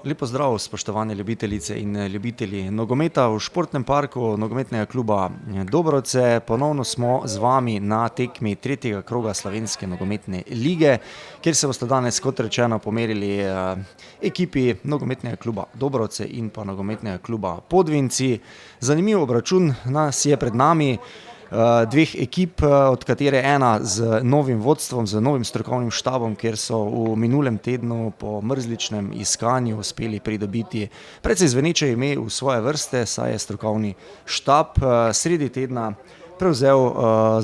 Lepo zdrav, spoštovane ljubitelice in ljubitelji nogometa v športnem parku nogometnega kluba Dobrovce. Ponovno smo z vami na tekmi tretjega kroga Slovenske nogometne lige, kjer se boste danes, kot rečeno, pomerili ekipi nogometnega kluba Dobrovce in pa nogometnega kluba Podvinci. Zanimiv obračun nas je pred nami, dveh ekip, od katere ena z novim vodstvom, z novim strokovnim štabom, kjer so v minulem tednu po mrzličnem iskanju uspeli pridobiti precej zveneče ime v svoje vrste, saj je strokovni štab sredi tedna prevzel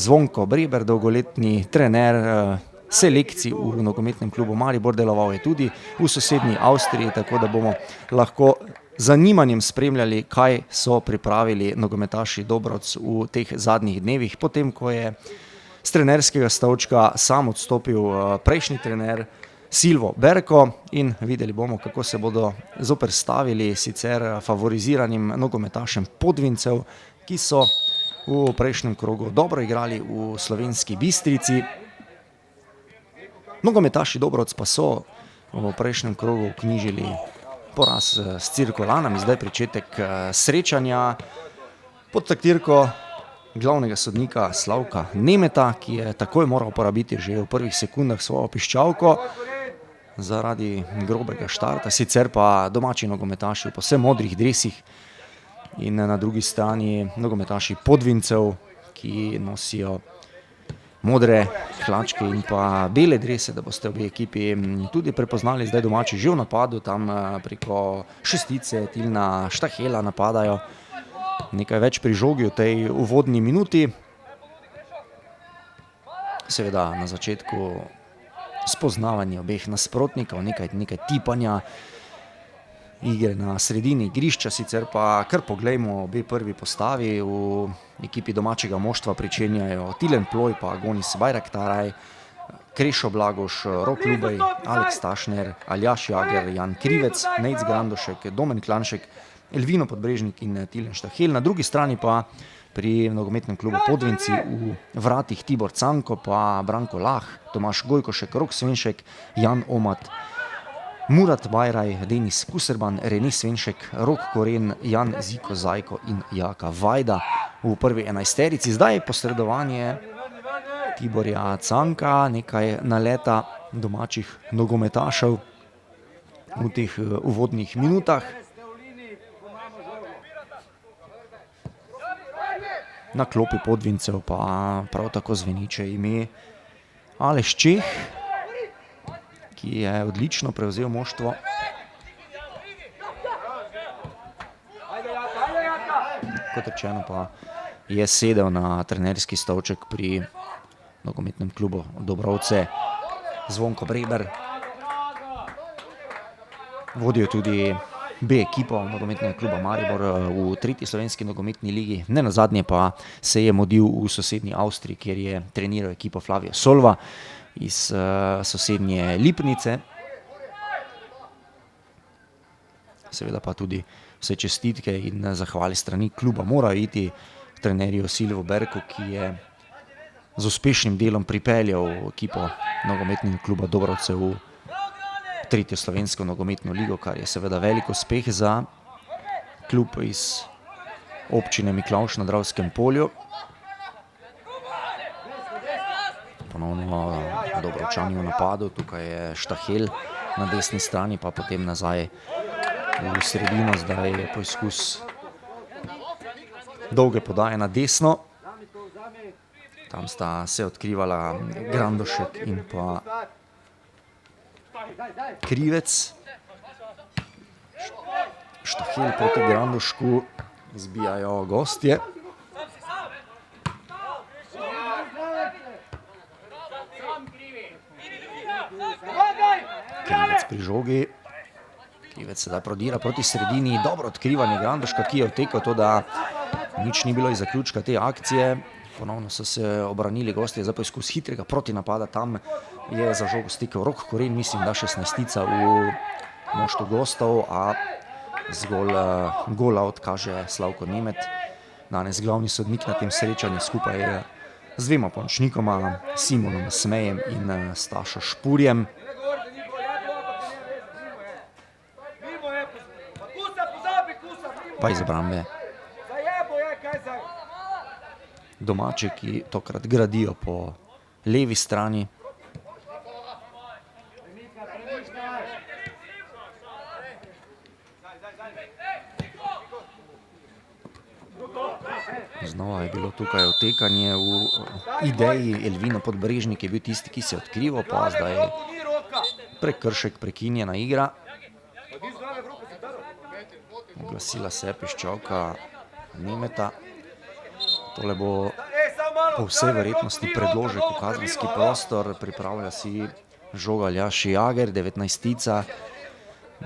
Zvonko Breber, dolgoletni trener selekcij v nogometnem klubu Maribor, deloval je tudi v sosednji Avstriji, tako da bomo lahko zanimanjem spremljali, kaj so pripravili nogometaši Dobrovc v teh zadnjih dnevih, potem ko je s trenerskega stolčka sam odstopil prejšnji trener Silvo Berko, in videli bomo, kako se bodo zoperstavili sicer favoriziranim nogometašem Podvincev, ki so v prejšnjem krogu dobro igrali v Slovenski Bistrici. Nogometaši Dobrovc pa so v prejšnjem krogu vknjižili poraz s Cirkulanami, zdaj pričetek srečanja pod taktirko glavnega sodnika Slavka Nemeta, ki je takoj moral uporabiti že v prvih sekundah svojo piščalko zaradi grobega štarta, sicer pa domači nogometaši v povsem modrih dresih in na drugi strani nogometaši Podvincev, ki nosijo modre hlačke in pa bele drese, da boste obe ekipi tudi prepoznali. Zdaj domači že v napadu, tam preko Šestice, Tilna, Štahela napadajo. Nekaj več pri žogi v tej uvodni minuti. Seveda na začetku spoznavanje obeh nasprotnikov, nekaj tipanja, igre na sredini igrišča, sicer pa kar poglejmo obe prvi postavi. V ekipi domačega moštva pričenjajo Tilen Ploj pa Gonis Bajraktaraj, Krešo Blagoš, Rok Ljubej, Aleks Tašner, Aljaš Jager, Jan Krivec, Nejc Grandošek, Domen Klanšek, Elvino Podbrežnik in Tilen Štahel. Na drugi strani pa pri nogometnem klubu Podvinci v vratih Tibor Canko pa Branko Lah, Tomaš Gojkošek, Rok Svenšek, Jan Omat, Murat Bajraj, Denis Kuserban, Rene Svenšek, Rok Koren, Jan Ziko Zajko in Jaka Vajda v prvi enajsterici. Zdaj posredovanje Tiborja Canka, nekaj naleta domačih nogometašev v teh uvodnih minutah. Na klopi Podvincev pa prav tako zveneče ime Aleš Čeh, ki je odlično prevzel moštvo. Kot rečeno pa je sedel na trenerski stolček pri nogometnem klubu Dobrovce Zvonko Breber. Vodil tudi B ekipo nogometnega kluba Maribor v tretji slovenski nogometni ligi. Nenazadnje pa se je mudil v sosednji Avstriji, kjer je treniral ekipo Flavio Solva iz sosednje Lipnice. Seveda pa tudi vse čestitke in zahvale strani kluba morajo iti trenerju Silvu Berku, ki je z uspešnim delom pripeljal ekipo nogometnega kluba Dobrovce v tretjo slovensko nogometno ligo, kar je seveda velik uspeh za klub iz občine Miklavž na Dravskem polju. Ponovno Dobrovčani v napadu, tukaj je Štahel na desni strani, pa potem nazaj v sredino. Zdaj je poizkus dolge podaje na desno. Tam sta se odkrivala Grandošek in pa Krivec. Štahel proti Grandošku, zbijajo gostje. Krivec pri žogi. Krivec sedaj prodira proti sredini, dobro odkrivanje Grandoška, ki je odtekel, to da nič ni bilo iz zaključka te akcije. Ponovno so se obranili gostje za poizkus hitrega protinapada, tam je za žogo stekel Rok Koren, mislim, da 16-tica v moštvu gostov, a zgolj gol out kaže Slavko Nemet, danes glavni sodnik na tem srečanju skupaj z dvema pomočnikoma, Simonom Smejem in Stašo Špurjem. pa iz obrambe. Domači, ki tokrat gradijo po levi strani. Znova je bilo tukaj otekanje v ideji. Elvino Podbrežnik je bil tisti, ki se je odkrival, pa zdaj je prekršek, prekinjena igra. Oglasila se je piščalka Nemeta. Tole bo po vsej verjetnosti predložek v kazenski prostor. Pripravlja si žoga Aljaž Jager, 19-tica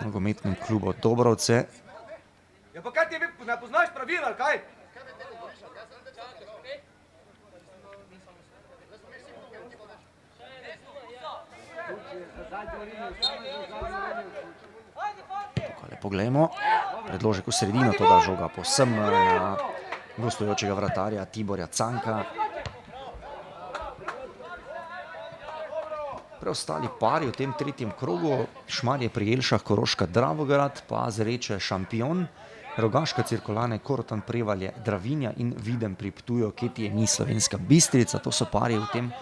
nogometnem klubu Dobrovce. Ja pa kaj ti ne poznaš pravil, ali kaj? Tukaj poglejmo. Predložek v sredino, to da žoga povsem na gostujočega vratarja Tiborja Canka. Preostali pari v tem tretjem krogu. Šmarje pri Jelšah, Koroška Dravograd, pa Zreče Šampion. Rogaška Cirkulane, Korotan Prevalje, Dravinja in Videm pri Ptuju, Ketije ni Slovenska Bistrica. To so pari v tem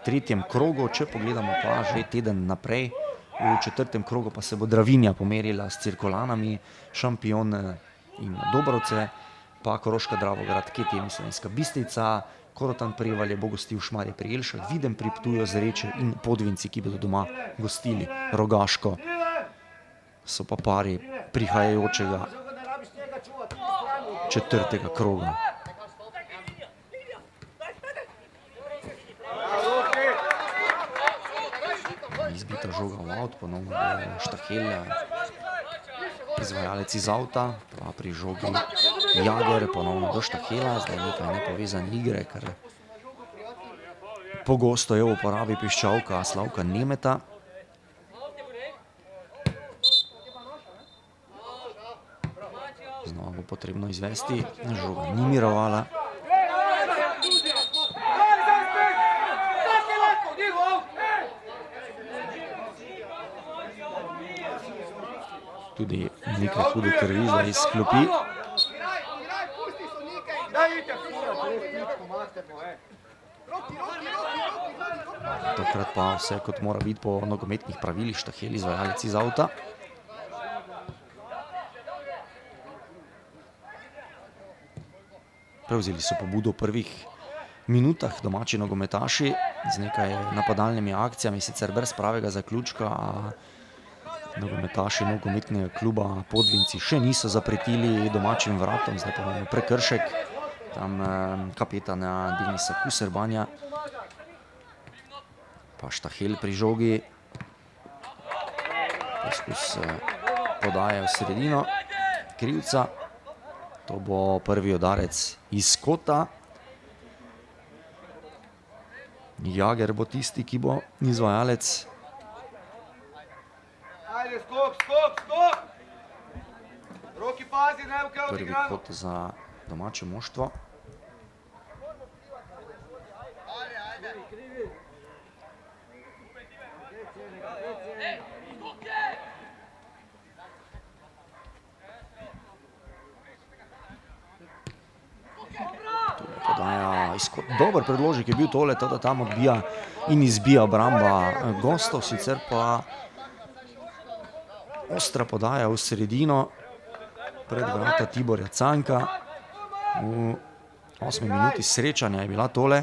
tretjem krogu. Če pogledamo pa že teden naprej, v četrtem krogu pa se bo Dravinja pomerila s Cirkulanami, Šampion in Dobrovce, pa Koroška Dravograd, Ketije ni Slovenska Bistrica, Korotan Prevalje bo gostil Šmarje pri Jelšah, Videm pri Ptuju, Zreče in Podvinci, ki bodo doma gostili Rogaško. So pa pari prihajajočega četrtega kroga. Izbita žoga v avt, ponovno bo Štahel, izvajalec iz avta, pa pri žogi Jager, ponovno do Štahela. Zdaj nekaj nepovezane igre, ker pogosto je v uporabi piščalka Slavka Nemeta. Znova bo potrebno izvesti, žoga ni mirovala. Tudi nekaj hude krvi zdaj iz klopi. Tokrat pa vse kot mora biti po nogometnih pravilih. Štahel, izvajalec iz avta. Prevzeli so pobudo v prvih minutah domači nogometaši z nekaj napadalnimi akcijami, sicer brez pravega zaključka, a nogometaši nogometnega kluba Podvinci še niso zapretili domačim vratom. Zdaj pa imamo prekršek tam kapetana Denisa Kuserbanja. Pa Štahel pri žogi. Poskus podaje v sredino krivca. To bo prvi udarec iz kota. Jager bo tisti, ki bo izvajalec. Ajde, skok, skok, skok! Roki pazi, ne v kaj Prvi odigrano. kot za domače moštvo. Podaja izkot. Dober predložek je bil tole, da tam odbija in izbija obramba gostov, sicer pa ostra podaja v sredino pred vrata Tiborja Canka. V 8. minuti srečanja je bila tole.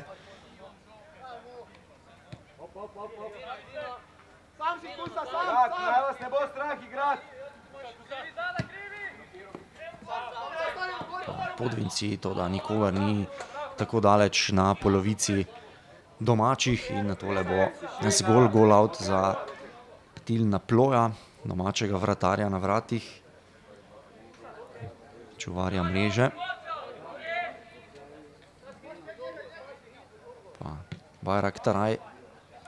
Naj vas ne bo strah igrati. Podvinci, to da nikogar ni tako daleč na polovici domačih in tole bo zgolj gol out za Tilna Ploja, domačega vratarja na vratih, čuvarja mreže. Pa Bajraktaraj,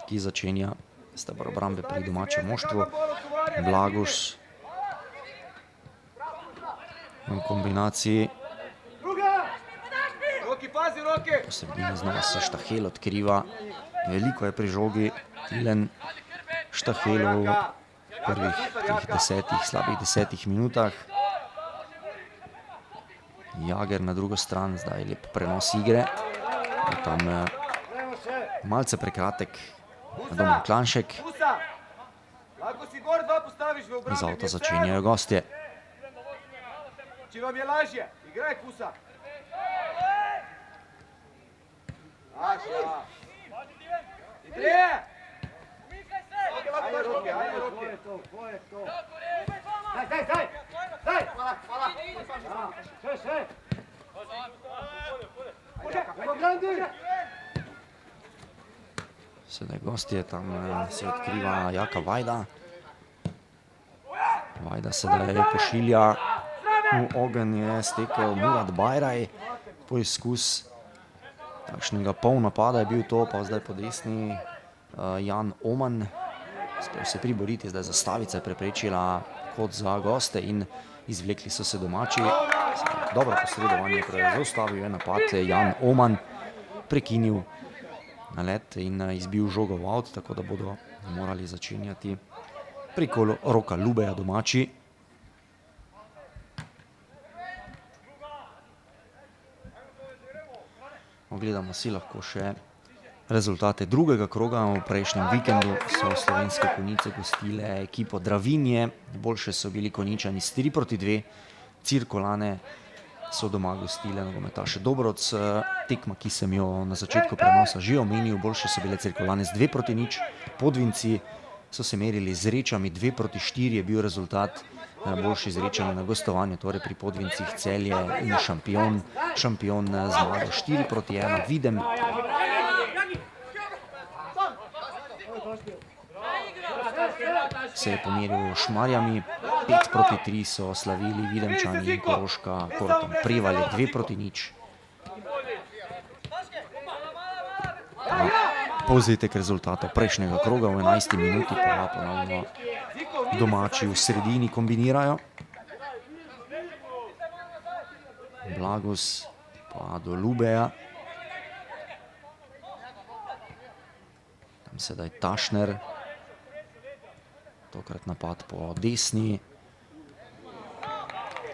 ki začenja steber obrambe pri domačem moštvu. Blagoš v kombinaciji. Po sredini znova se Štahel odkriva. Veliko je pri žogi Tilen Štahelov v prvih teh slabih 10 minutah. Jager na drugo stran, zdaj lep prenos igre. Tam malce prekratek Domen Klanšek. Kusa! Lahko si gor dva postaviš v obrambi. Iz avta začenjajo gostje. Če vam je lažje, igraj Kusa. Aša. Idreje! Ajde roke, ajde roke. Daj! Še. Sedaj gostje, tam se odkriva Jaka Vajda. Vajda sedaj pošilja v ogenj, je stekel Murat Bajraj. Poizkus takšnega polnapada je bil to, pa zdaj po desni Jan Oman. Uspel se priboriti, zdaj zastavica je preprečila kot za goste in izvlekli so se domači. Dobro posredovanje, zaustavil je napad Jan Oman, prekinil nalet in izbil žogo v avt, tako da bodo morali začenjati preko Roka Lubeja domači. Ogledamo si lahko še rezultate drugega kroga. V prejšnjem vikendu so Slovenske Konjice gostile ekipo Dravinje. Boljše so bili Konjičani s 3-2. Cirkulane so doma gostile nogometaše Dobrovc. Tekma, ki sem jo na začetku prenosa že omenil, boljše so bile Cirkulane z 2-0. Podvinci so se merili z Rečami 2-4, je bil rezultat. Boljši z Rečami na gostovanju, torej pri Podvincih Celje in Šampion zmagal 4-1. Videm se je pomeril Šmarjami, 5-3 so slavili Videmčani in Koroška Korotom Prevalje 2-0. Povzetek rezultatov prejšnjega kroga v 11. minuti, pa ponovno domači v sredini kombinirajo. Blagus pa do Lubeja. Tam sedaj Tašner. Tokrat napad po desni.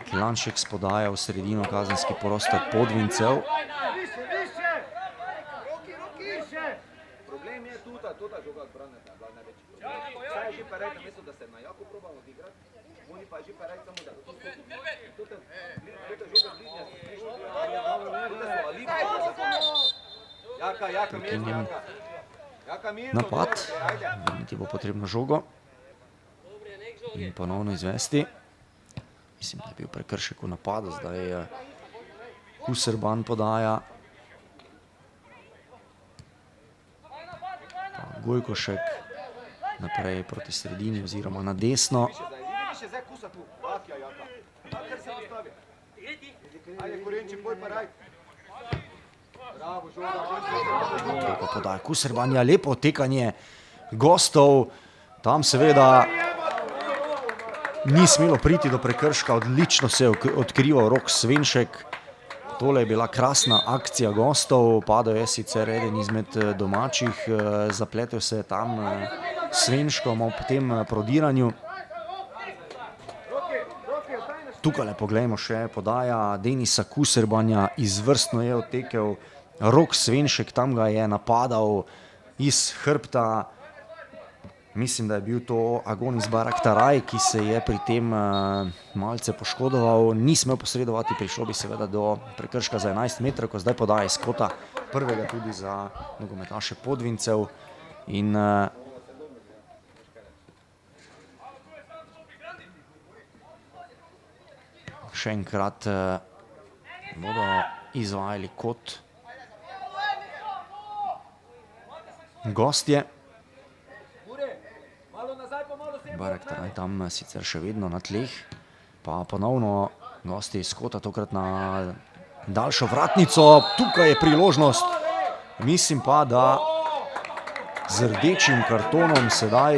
Klanšek spodaja v sredino kazenski prostor Podvincev. Problem je tuta žoga odbraneta, bila največji problem. Saj je že Perejt, namesto da se na Jako probal odigrati, oni pa je že Perejt samo da to skoči. Tuta žoga bližnja, tuta so alibi. Jaka mirno, Jaka mirno. Napad, ti bo potrebno žogo in ponovno izvesti. Mislim, da je bil prekršek v napadu, zdaj Kuserban podaja. Gojkošek naprej proti sredini oziroma na desno. Podaja Kuserban, je lepo tekanje gostov. Tam seveda ni smelo priti do prekrška, odlično se je odkrival Rok Svenšek. Tole je bila krasna akcija gostov, padel je sicer eden izmed domačih, zapletel se je tam Svenškom ob tem prodiranju. Tukaj poglejmo še podaja Denisa Kuserbanja, izvrstno je odtekel Rok Svenšek, tam ga je napadal iz hrbta. Mislim, da je bil to Agonis Baraktaraj, ki se je pri tem malce poškodoval. Ni smel posredovati, prišlo bi seveda do prekrška za 11 metrov, ko zdaj podaja iz kota prvega tudi za nogometaše Podvincev. In še enkrat bodo izvajali kot gostje. Baraktaraj tam sicer še vedno na tleh, pa ponovno gosti iz kota, tokrat na daljšo vratnico. Tukaj je priložnost. Mislim pa, da z rdečim kartonom sedaj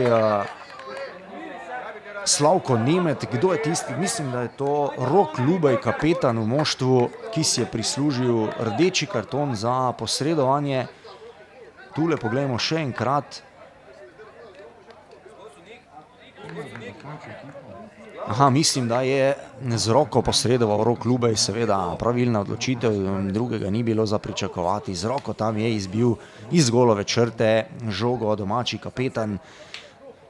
Slavko Nemet, kdo je tisti? Mislim, da je to Rok Lubej, kapetan v moštvu, ki si je prislužil rdeči karton za posredovanje. Tule poglejmo še enkrat. Aha, mislim, da je z roko posredoval Rok Lubej, seveda pravilna odločitev, drugega ni bilo za pričakovati. Z roko tam je izbil iz golove črte žogo domači kapetan,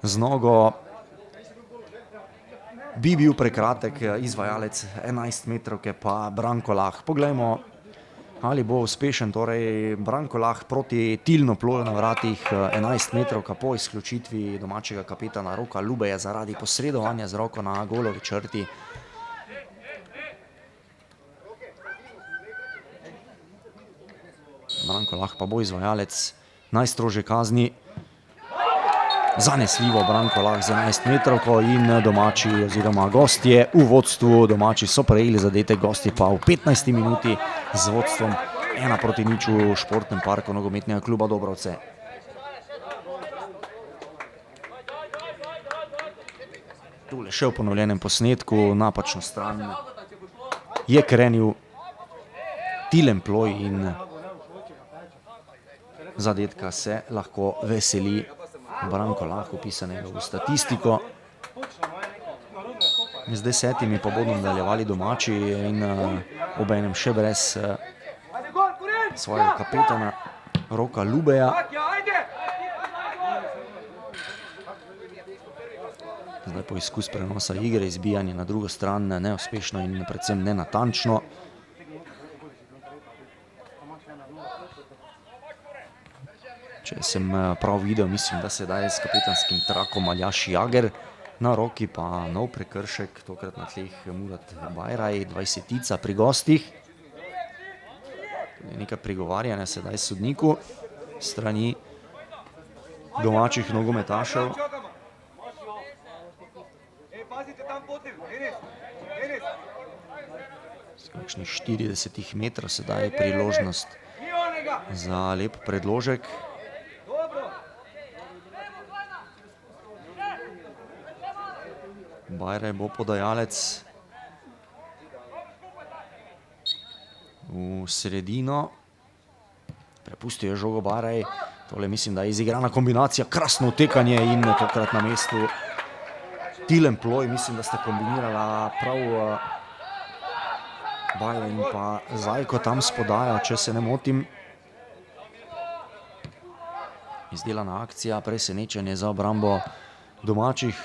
z nogo bi bil prekratek izvajalec 11 metrovke pa Branko Lah. Poglejmo, ali bo uspešen, torej Branko Lah proti Tilno Ploju na vratih, 11 metrovka po izključitvi domačega kapetana Roka Lubeja zaradi posredovanja z roko na golovi črti. Branko Lah pa bo izvajalec najstrožje kazni. Zanesljivo Branko Lah z 11 metrovko in domači oziroma gostje v vodstvu, domači so prejeli zadetek, gosti pa v 15. minuti z vodstvom 1-0 v športnem parku nogometnega kluba Dobrovce. Tule še v ponovljenem posnetku, napačno stran je krenil Tilen Ploj in zadetka se lahko veseli Branko Lah, vpisanega v statistiko. Z 10 pa bodo nadaljevali domači in obenem še brez svojega kapetana Roka Lubeja. Zdaj poizkus prenosa igre, izbijanje na drugo stran neuspešno in predvsem nenatančno. Če sem prav videl, mislim, da se daje s kapetanskim trakom Aljaž Jager, na roki pa nov prekršek, tokrat na tleh Murat Bajraj, 20-tica pri gostih. Nekaj prigovarjanja sedaj sodniku strani domačih nogometašev. Z kakšnih 40 metrov sedaj je priložnost za lep predložek. Bajraj bo podajalec v sredino. Prepustil je žogo Bajraj. Tole mislim, da je izigrana kombinacija, krasno utekanje in tokrat na mestu Tilen Ploj. Mislim, da sta kombinirala prav Bajraj in pa Zajko tam spodaja, če se ne motim. Izdelana akcija, presenečenje za obrambo domačih.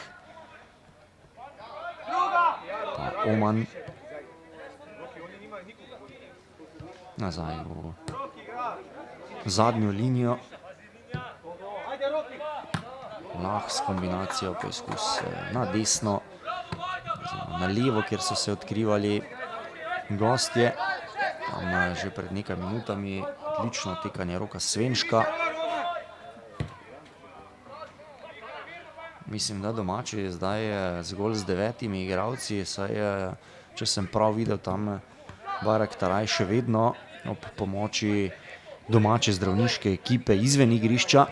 Oman nazaj v zadnjo linijo. Lah s kombinacijo poizkus na desno, na levo, kjer so se odkrivali gostje. Tam že pred nekaj minutami odlično tekanje Roka Svenška. Mislim, da domači je zdaj zgolj z 9 igralci, saj če sem prav videl, tam Bayraktar še vedno ob pomoči domače zdravniške ekipe izven igrišča.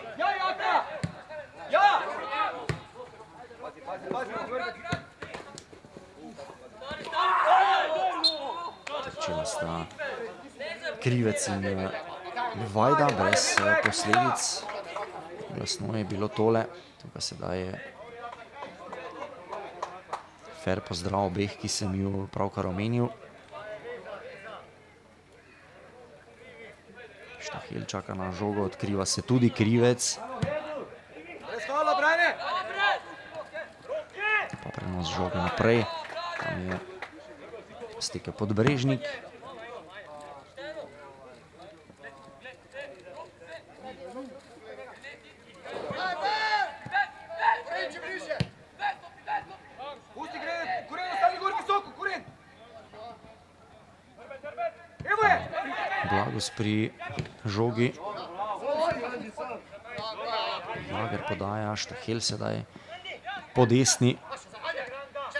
Trčila sta Krivec in Vajda brez posledic. Glasno je bilo tole. Tukaj sedaj je fair pozdrav obeh, ki sem ju pravkar omenil. Štahel čaka na žogo, odkriva se tudi Krivec. Pa prenos žoge naprej. Tam je stekel Podbrežnik. Blagos pri žogi. Jager podaja, Štahel sedaj po desni.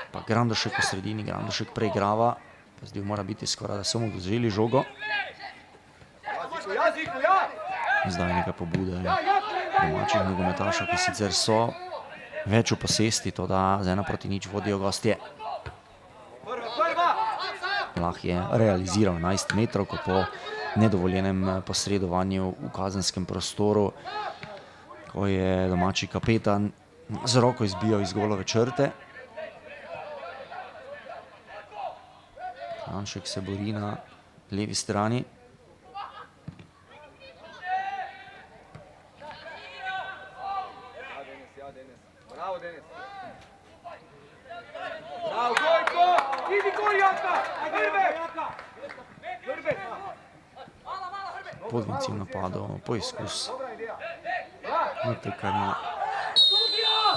Pa Grandošek v sredini, Grandošek preigrava. Zdaj mora biti skoraj, da so mu odvzeli žogo. Zdaj nekaj pobude domačih nogometašev, ki sicer so več v posesti, to da z 1-0 vodijo gostje. Lah je realiziral 11 metrov, ko po nedovoljenem posredovanju v kazenskem prostoru, ko je domači kapetan z roko izbijal iz golove črte. Franšek se bori na levi strani. Bravo, Denis. Bravo, Gojko! Idi gol, Jaka! Hrbe! Podvinci v napadu, poizkus natekanja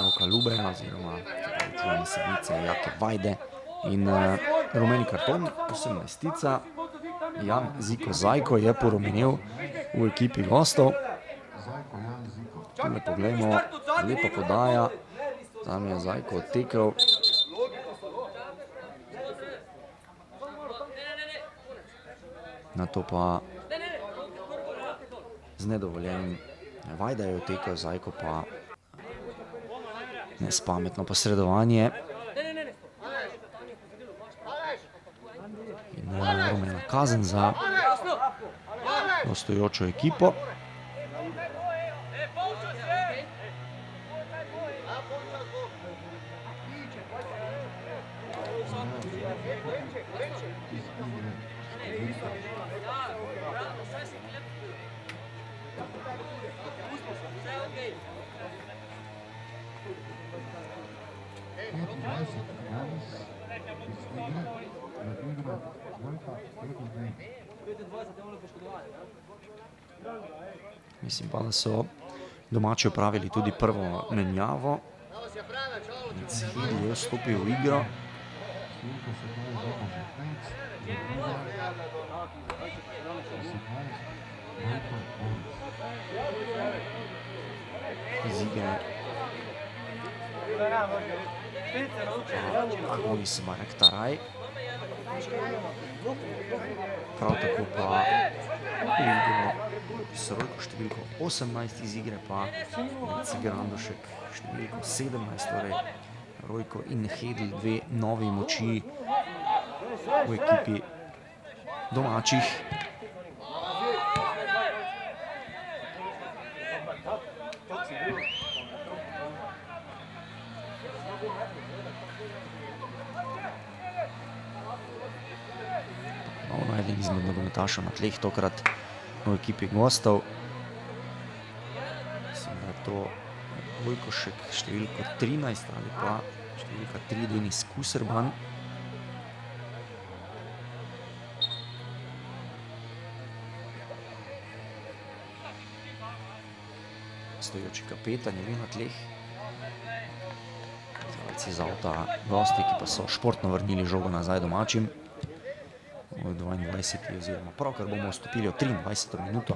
Roka Lubena oziroma čuvene sedmice Jake Vajde in rumeni karton, 18-tica. Jan Ziko Zajko je porumenil v ekipi gostov. Tule poglejmo, lepa podaja, tam je Zajko odtekel. Nato pa z nedovoljenim Vajda je odtekel, Zajko pa nespametno posredovanje. In rumena kazen za gostujočo ekipo. Mislim pa, da so domači opravili tudi prvo menjavo. Hedl je vstopil v igro. Iz igre Agonis Bayraktaraj. Prav tako pa v igro Srojko številko 18 iz igre pa Vince Grandošek številko 17, torej Rojko in Hedl, dve novi moči v ekipi domačih. Ponovno eden izmed nogometašev na tleh, tokrat v ekipi gostov. Mislim, da je to Vojkošek številko 13 ali pa številka 3 Denis Kuserban. Stojoči kapetan je bil na tleh. Zalci z avta gosti, ki pa so športno vrnili žogo nazaj domačim. V 22. oziroma pravkar bomo vstopili v 23. minuto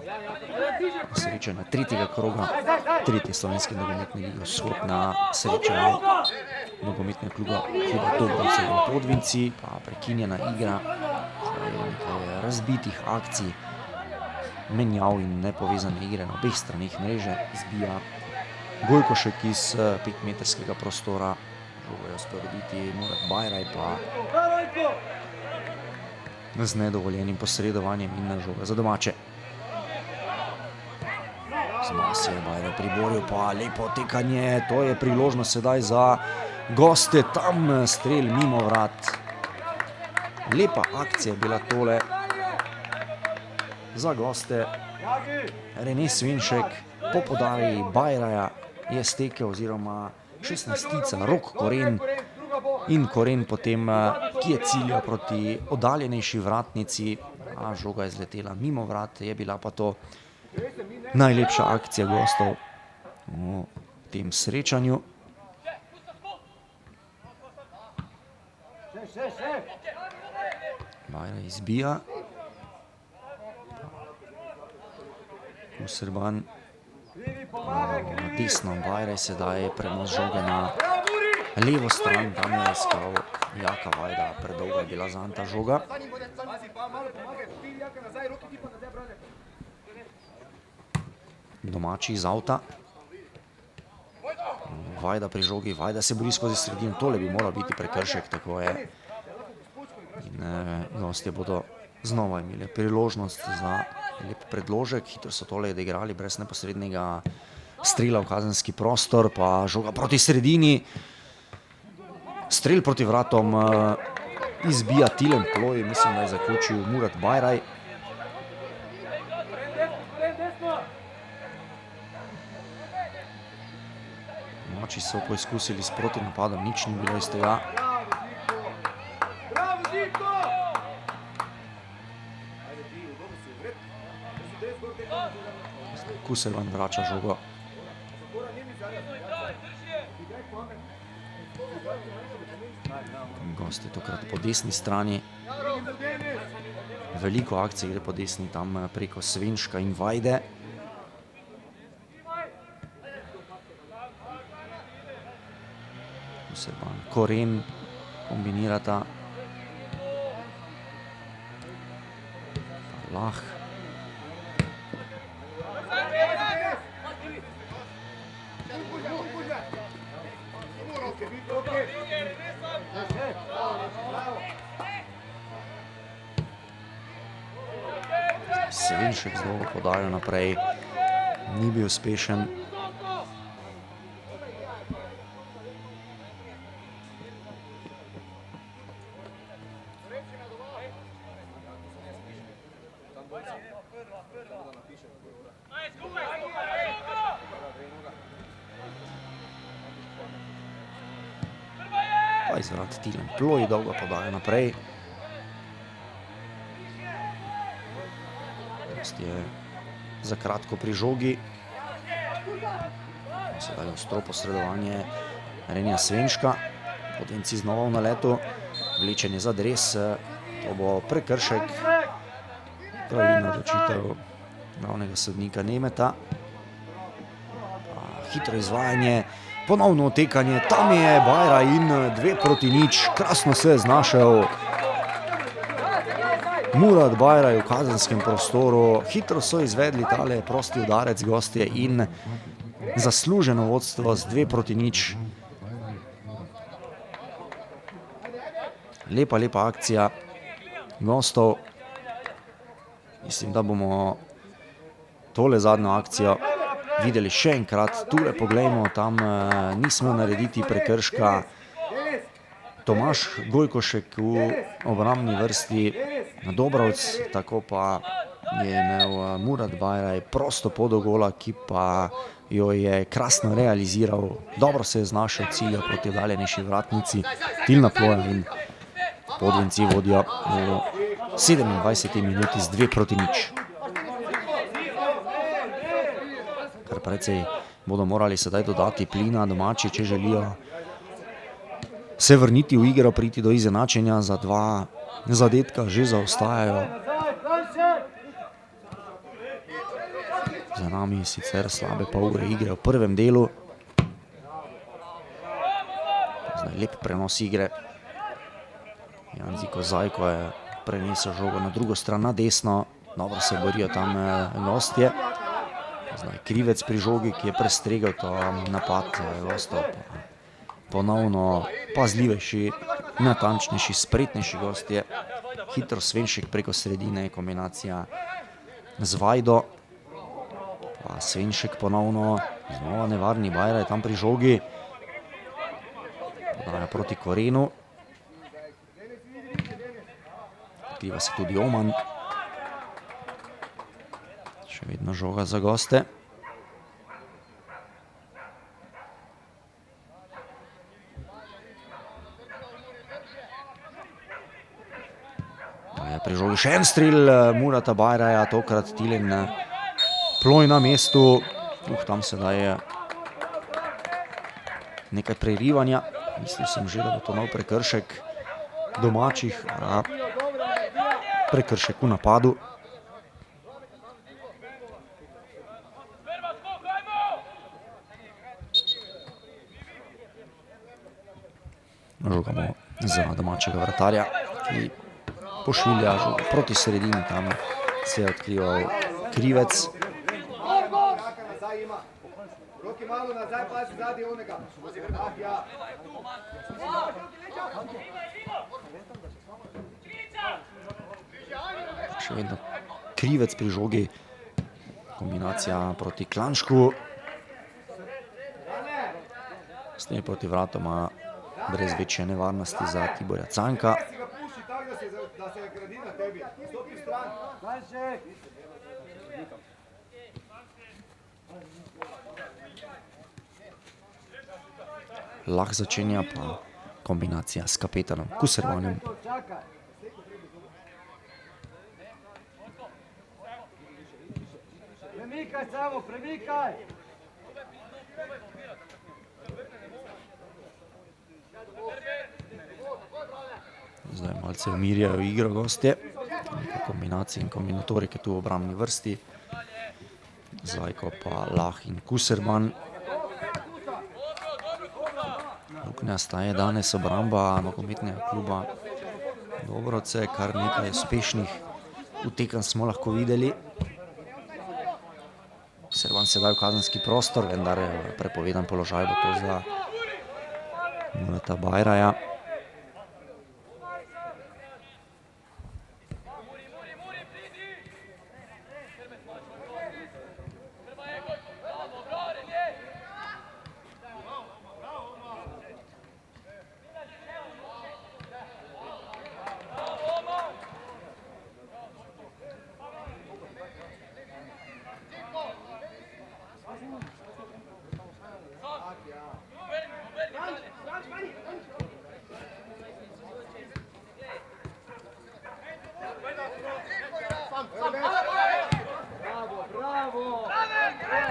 srečanja tretjega kroga tretje slovenske nogometne lige Vzhod na srečanju nogometnega kluba Dobrovce in Podvinci, pa prekinjena igra, nekaj razbitih akcij, menjav in nepovezane igre na obeh straneh mreže. Izbija Gojkošek iz 5-metrskega prostora, žogo je uspel dobiti Murat Bajraj, pa z nedovoljenim posredovanjem in žoga za domače. Znova se je Bajraj priboril, pa lepo tekanje, to je priložnost sedaj za goste, tam strel mimo vrat. Lepa akcija je bila tole za goste. Rene Svinšek po podaji Bajraja je stekel, oziroma 16-tica Rok Koren in Koren potem, ki je ciljal proti oddaljenejši vratnici, a žoga je zletela mimo vrat, je bila pa to najlepša akcija gostov v tem srečanju. Bajraj izbija. Kuserban na desno, Bajraj sedaj prenos žoge na levo stran, tam je iskal Jaka Vajda, predolga je bila zanj ta žoga. Domači iz avta. Vajda pri žogi, Vajda se bori skozi sredino, tole bi moral biti prekršek, tako je. In gostje bodo znova imeli priložnost za lep predložek, hitro so tole odigrali brez neposrednega strela v kazenski prostor, pa žoga proti sredini. Strel proti vratom izbija Tilen Ploj, mislim, da je zaključil Murat Bajraj. Domači so poizkusili s protinapadom, nič ni bilo iz tega. Kuselvan vrača žogo. Gost je tokrat po desni strani. Veliko akcij gre po desni, tam preko Svenška in Vajde. Kuselvan, Koren kombinirata. Lah. Svenšek z dolgo podajo naprej, ni bil uspešen. Pa izvrat Tilen Ploj, dolgo podajo naprej. Je za kratko pri žogi. Sedaj je ostro posredovanje Renija Svenška. Potenci znova v naletu. Vlečenje za dres. To bo prekršek. Pravilna odločitev glavnega sodnika Nemeta. Hitro izvajanje. Ponovno otekanje. Tam je Bajraj in 2-0. Krasno se je znašel Murat Bajraj v kazenskem prostoru. Hitro so izvedli tale prosti udarec gostje in zasluženo vodstvo z 2-0. Lepa akcija gostov. Mislim, da bomo tole zadnjo akcijo videli še enkrat. Tule poglejmo, tam nismo narediti prekrška. Tomaž Gojkošek v obrambni vrsti Dobrovc, tako pa je imel Murat Bajraj prosto pod gola, ki pa jo je krasno realiziral. Dobro se je znašel cilja proti oddaljenejši vratnici Tilna Ploja in Podvenci vodijo v 27. minuti z 2-0. Kar precej bodo morali sedaj dodati plina domači, če želijo se vrniti v igro, priti do izenačenja. Za 2 zadetka že zaostajajo. Za nami sicer slabe pol ure igre v prvem delu. Zdaj lep prenos igre. Janziko Zajko je prenesel žogo na drugo stran, na desno. Dobro se borijo tam gostje. Zdaj Krivec pri žogi, ki je prestregel to napad gostov. Ponovno pazljivejši, natančnejši, spretnejši gostje. Hitro Svenšek preko sredine, kombinacija z Vajdo. Pa Svenšek ponovno, znova nevarni Bajraj tam pri žogi. Podaja proti Korenu. Aktiva se tudi Oman. Še vedno žoga za goste. Pri žogi še en strel Murata Bajraja, tokrat Tilen Ploj na mestu. Tam sedaj je nekaj prerivanja. Mislil sem že, da bo to nov prekršek domačih. Prekršek v napadu. Žogamo za domačega vratarja, ki pošilja žogo proti sredini, tam se je odkrival Krivec. Še vedno Krivec pri žogi, kombinacija proti Klanšku. Stanje proti vratoma brez večje nevarnosti za Tiborja Canka. da se gradi na tebi. Stopi v stran. Manjšek. Lah začenja pa kombinacija s kapetanom Kusermanom. Čakaj. Premikaj samo, premikaj. Zdaj malce umirjajo igro gostje. Kombinacije in kombinatorike tu v obrambni vrsti. Zajko pa Lah in Kuserman. Luknjasta je danes obramba nogometnega kluba Dobrovce, kar nekaj uspešnih utekanj smo lahko videli. Kuserman sedaj v kazenski prostor, vendar prepovedan položaj bo to za Muleta Bajraja.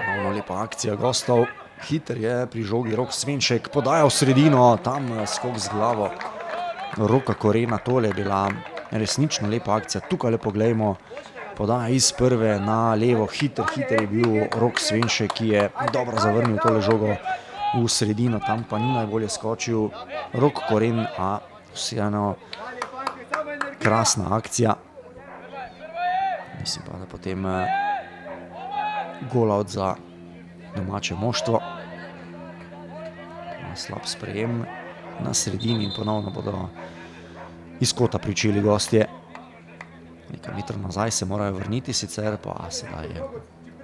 Ponovno lepa akcija gostov. Hiter je pri žogi Rok Svenšek, podaja v sredino, tam skok z glavo Roka Korena. Tole je bila resnično lepa akcija. Tukaj lepo gledamo, podaja iz prve na levo. Hiter je bil Rok Svenšek, ki je dobro zavrnil tole žogo v sredino. Tam pa ni najbolje skočil Rok Koren, a vseeno krasna akcija. Mislim pa, da potem gol out za domače moštvo. Slab sprejem na sredini in ponovno bodo iz kota pričeli gostje. Nekaj metrov nazaj se morajo vrniti, sicer pa sedaj je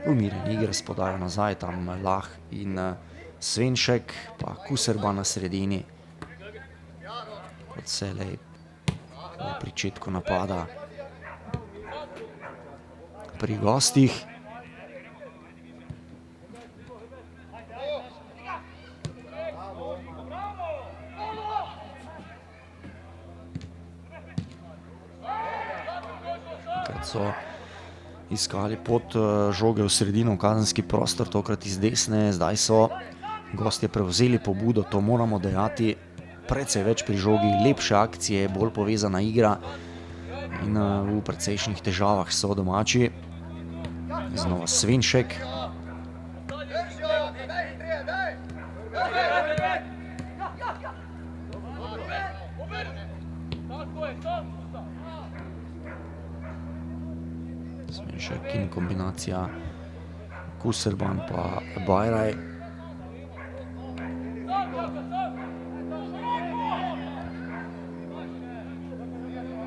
umirjen igre, podajo nazaj, tam Lah in Svenšek, pa Kuserman na sredini. Kot vselej v pričetku napada pri gostih. So iskali pot žoge v sredino, v kazenski prostor, tokrat iz desne. Zdaj so gostje prevzeli pobudo, to moramo dejati. Precej več pri žogi, lepše akcije, bolj povezana igra in v precejšnjih težavah so domači. Znova Svenšek. Svenšek in kombinacija Kuserman pa Bajraj.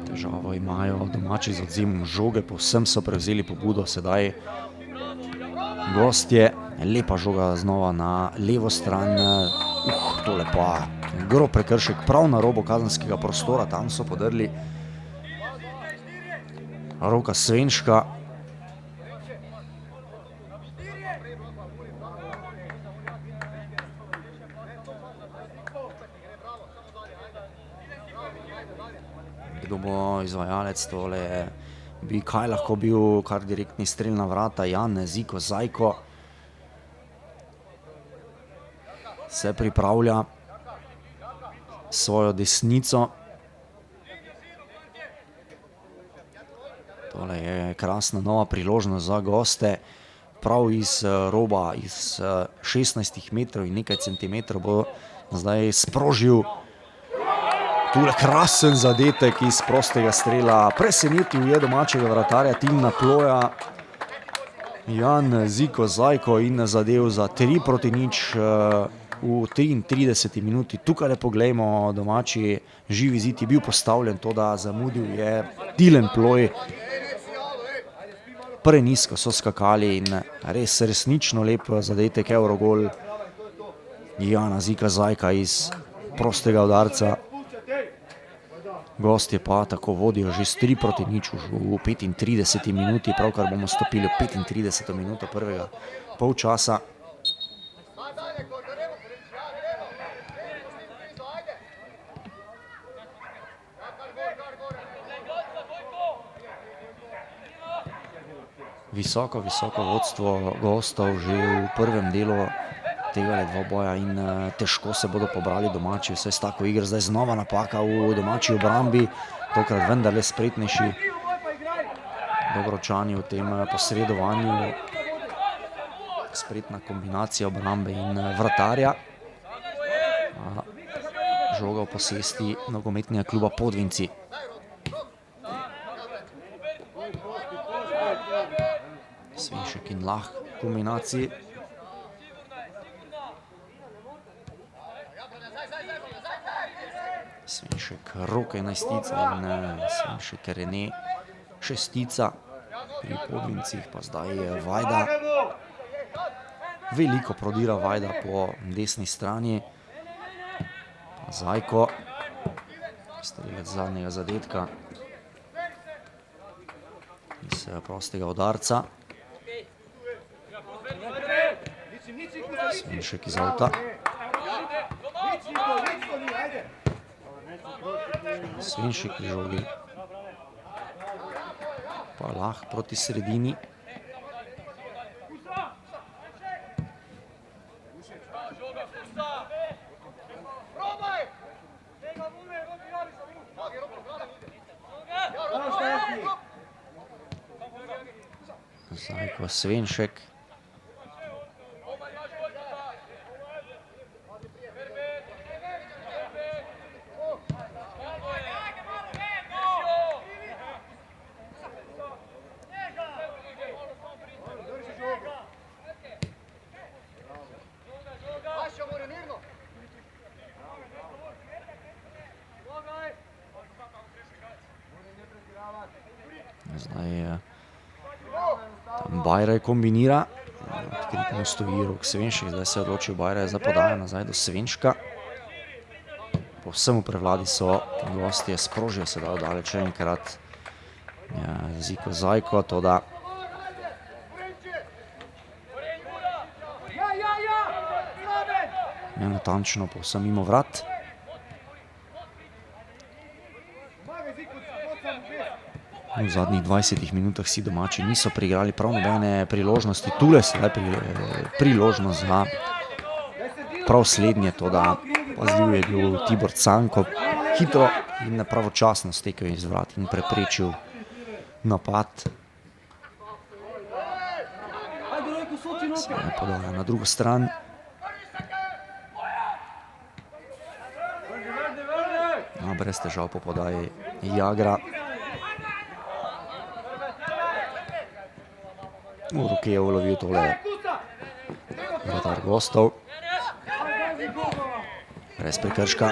Težavo imajo domači z odzemom žoge, povsem so prevzeli pobudo sedaj gostje. Lepa žoga znova na levo stran. Tole pa grob prekršek prav na robu kazenskega prostora, tam so podrli Roka Svenška. Kdo bo izvajalec, tole bi kaj lahko bil kar direktni strel na vrata. Jan Ziko Zajko se pripravlja svojo desnico. Tole je krasna nova priložnost za goste. Prav iz roba, iz 16 metrov in nekaj centimetrov bo zdaj sprožil tule krasen zadetek iz prostega strela. Presenetil je domačega vratarja Tilna Ploja Jan Ziko Zajko in zadev za 3-0 v 33 minuti. Tukaj poglejmo, domači živi zid je bil postavljen, to da zamudil je Tilen Ploj. Prenizko so skakali in resnično lep zadetek, Eurogol Jana Zika Zajka iz prostega udarca. Gostje pa tako vodijo že s 3-0 v 35 minuti, pravkar bomo stopili v 35 minuto prvega polčasa. Visoko vodstvo gostov že v prvem delu tega dvoboja in težko se bodo pobrali domači, vse s tako igro. Zdaj znova napaka v domači obrambi, tokrat vendarle spretnejši Dobrovčani v tem posredovanju. Spretna kombinacija obrambe in vratarja. Žoga v posesti nogometnega kluba Podvinci. Svinšek in Lah v kombinaciji. Svinšek Rok 11-tica in Svinšek Rene 6-tica. Pri Podvincih pa zdaj Vajda. Veliko prodira Vajda po desni strani. Zajko. Strelec zadnjega zadetka iz prostega udarca. Svinšek iz avta. Svinšek pri žogi. Pa Lah proti sredini. Zajko Svinšek. Zdaj Bajraj kombinira, odkritno stoji Rok Svinšek, zdaj se je odločil Bajraj za podajo nazaj do Svinška. Povsem v prevladi so gostje, sprožijo se da daleč enkrat Ziko Zajko, toda natančno povsem mimo vrat. V zadnjih 20 minutah si domači niso priigrali prav nobene priložnosti. Tule sedaj priložnost za prav slednje, toda pazljiv je bil Tibor Canko, hitro in pravočasno stekel iz vrat in preprečil napad. Sedaj podaja na drugo stran. Brez težav po podaji Jagra. V roke je ulovil tole vratar gostov. Brez prekrška.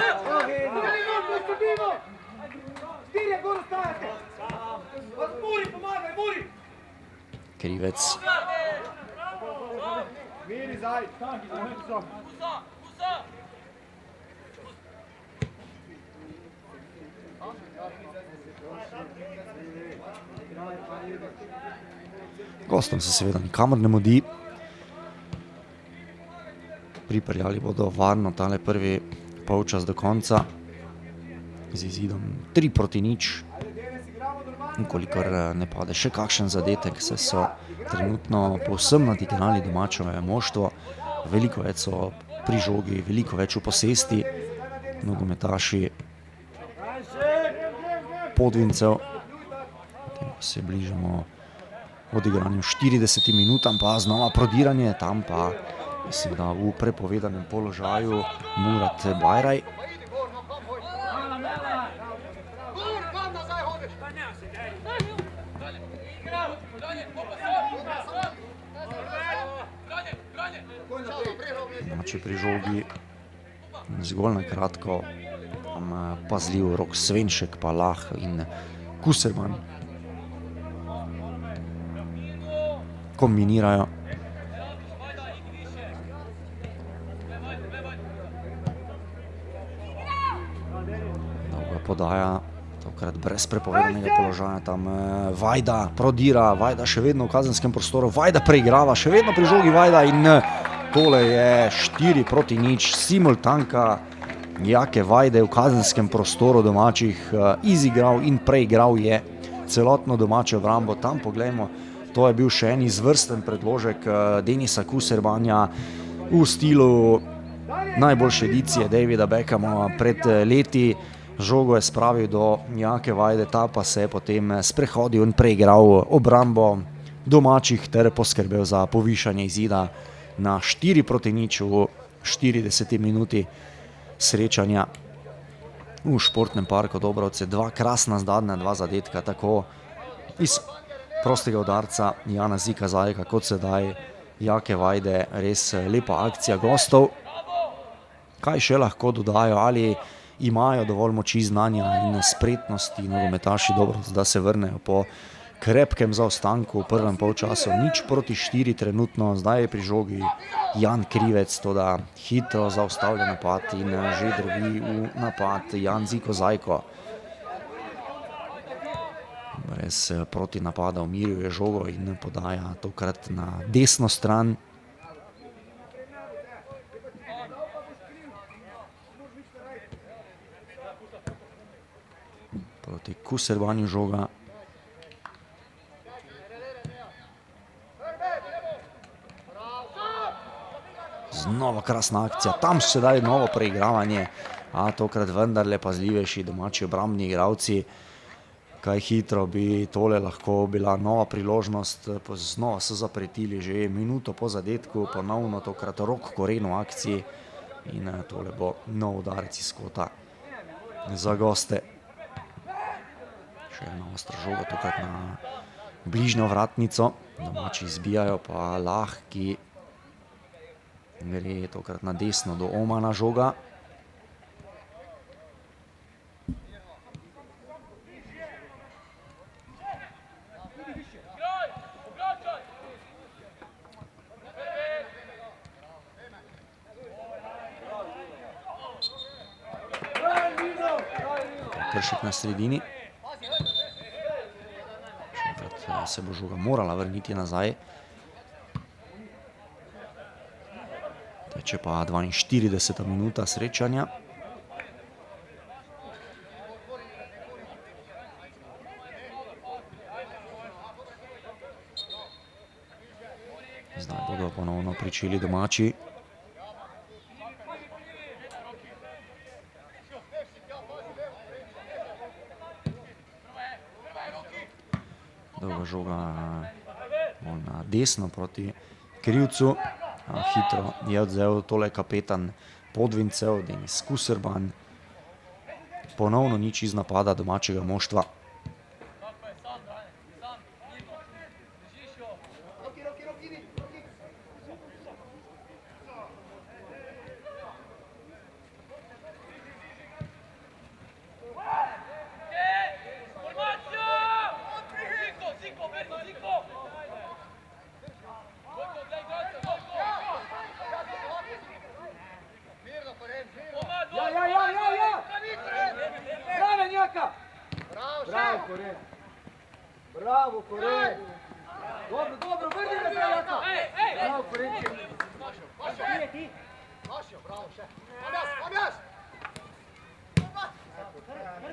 Krivec. Gostom se seveda nikamor ne mudi. Pripeljali bodo varno tale prvi polčas do konca z izidom 3-0. Kolikor ne pade še kakšen zadetek, se so trenutno povsem nadigrali domačeve moštvo. Veliko več so pri žogi, veliko več v posesti. Nogometaši Podvincev. Potem pa se bližamo odigranju 40 minutam, pa znova prodiranje, tam pa mislim, da v prepovedanem položaju Murat Bajraj. Domači pri žogi zgolj na kratko, tam pazljiv Rok Svinšek, pa Lah in Kuserman kombinirajo. Dolga podaja, tokrat brez prepovedanega položaja, tam Vajda prodira, Vajda še vedno v kazenskem prostoru, Vajda preigrava, še vedno pri žogi Vajda in tole je 4-0, simultanka Jake Vajde v kazenskem prostoru domačih izigral in preigral je celotno domače obrambo. Tam poglejmo, to je bil še en izvrsten predložek Denisa Kuserbanja v stilu najboljše edicije Davida Beckhama pred leti. Žogo je spravil do Jake Vajde, ta pa se je potem sprehodil in preigral obrambo domačih ter poskrbel za povišanje izida na 4-0 v 40 minuti srečanja v športnem parku Dobrovce. Dva krasna zadnja, dva zadetka, tako iz prostega udarca Jana Zika Zajka kot sedaj Jake Vajde. Res lepa akcija gostov. Kaj še lahko dodajo, ali imajo dovolj moči, znanja in spretnosti nogometaši Dobrovc, da se vrnejo po krepkem zaostanku v prvem polčasu. 0-4 trenutno, zdaj je pri žogi Jan Krivec, toda hitro zaustavlja napad in že drvi v napad Jan Ziko Zajko. Brez proti napada umirjuje žogo in podaja tokrat na desno stran. Proti Kuserbanju žoga. Znova krasna akcija, tam sedaj novo preigravanje, a tokrat vendarle pazljivejši domači obrambni igralci. Kaj hitro bi tole lahko bila nova priložnost, znova so zapretili že minuto po zadetku, ponovno tokrat Rok Koren v akciji in tole bo nov udarec iz kota za goste. Še ena ostra žoga, tokrat na bližnjo vratnico, domači izbijajo, pa lahki gre tokrat na desno do Omana žoga. Kršek na sredini. Še enkrat se bo žoga morala vrniti nazaj. Teče pa 42. minuta srečanja. Zdaj bodo ponovno pričeli domači. Dolga žoga bolj na desno proti Krivcu. Hitro je odzel tole kapetan Podvincev, Denis Kuserban. Ponovno nič iz napada domačega moštva. Bravo, Koren! Bravo, Koren! Dobro, dobro, vrni nazaj, Jaka! Bravo, Koren! Bravo, še! Objas!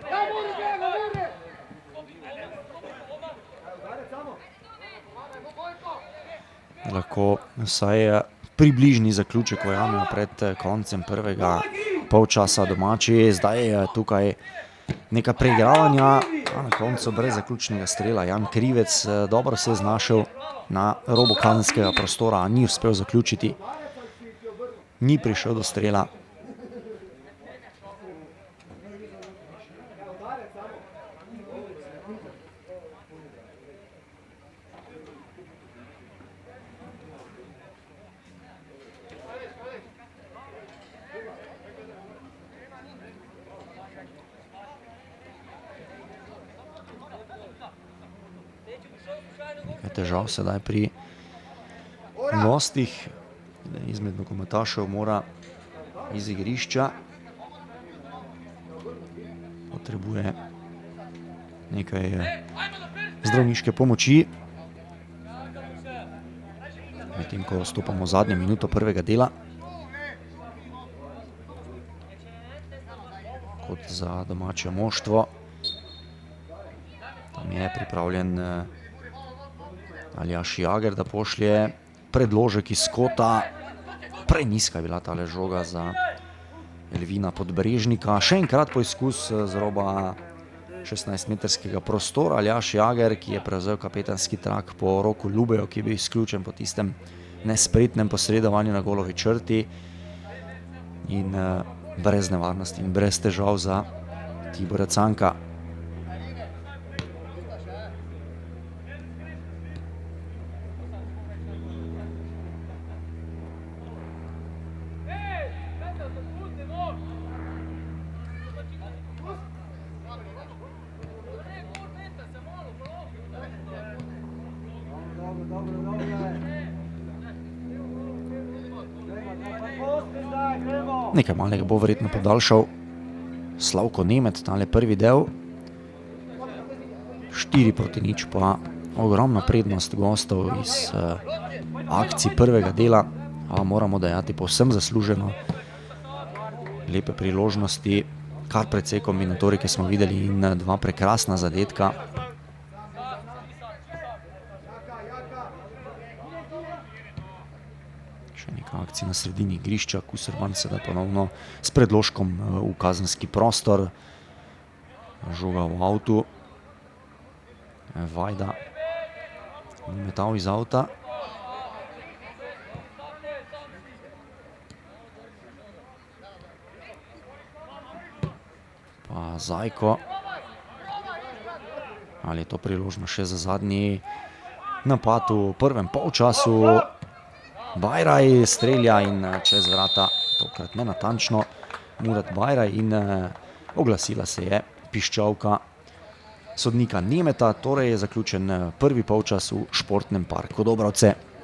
Ja, Muri, Bjega, Muri! Udarec samo! Lahko vsaj približni zaključek ujamemo pred koncem prvega polčasa domači. Zdaj je tukaj neka preigravanja, a na koncu brez zaključnega strela. Jan Krivec dobro se je znašel na robu kazenskega prostora, a ni uspel zaključiti. Ni prišel do strela. Težav sedaj pri gostih. Izmed nogometašev mora iz igrišča. Potrebuje nekaj zdravniške pomoči. Medtem ko stopamo v zadnjo minuto prvega dela. Kot za domače moštvo. Tam je pripravljen Aljaž Jager, da pošlje predložek iz kota. Prenizka je bila tale žoga za Elvina Podbrežnika. Še enkrat poizkus z roba 16-metrskega prostora. Aljaž Jager, ki je prevzel kapetanski trak po Roku Ljubeju, ki je bil izključen po tistem nespretnem posredovanju na golovi črti. In brez nevarnosti in brez težav za Tiborja Canka. Nekaj malega bo verjetno podaljšal Slavko Nemet, tale prvi del. 4-0 pa ogromna prednost gostov iz akcij prvega dela. A moramo dejati povsem zasluženo. Lepe priložnosti, kar precej kombinatorike smo videli in dva prekrasna zadetka. Še nekaj akcij na sredini igrišča. Kuserman sedaj ponovno s predložkom v kazenski prostor. Žoga v avtu. Vajda metal iz avta. Pa Zajko. Ali je to priložno še za zadnji napad v prvem polčasu. Bajraj strelja in čez vrata, tokrat ne natančno, Murat Bajraj, in oglasila se je piščalka sodnika Nemeta. Torej je zaključen prvi polčas v Športnem parku Dobrovce.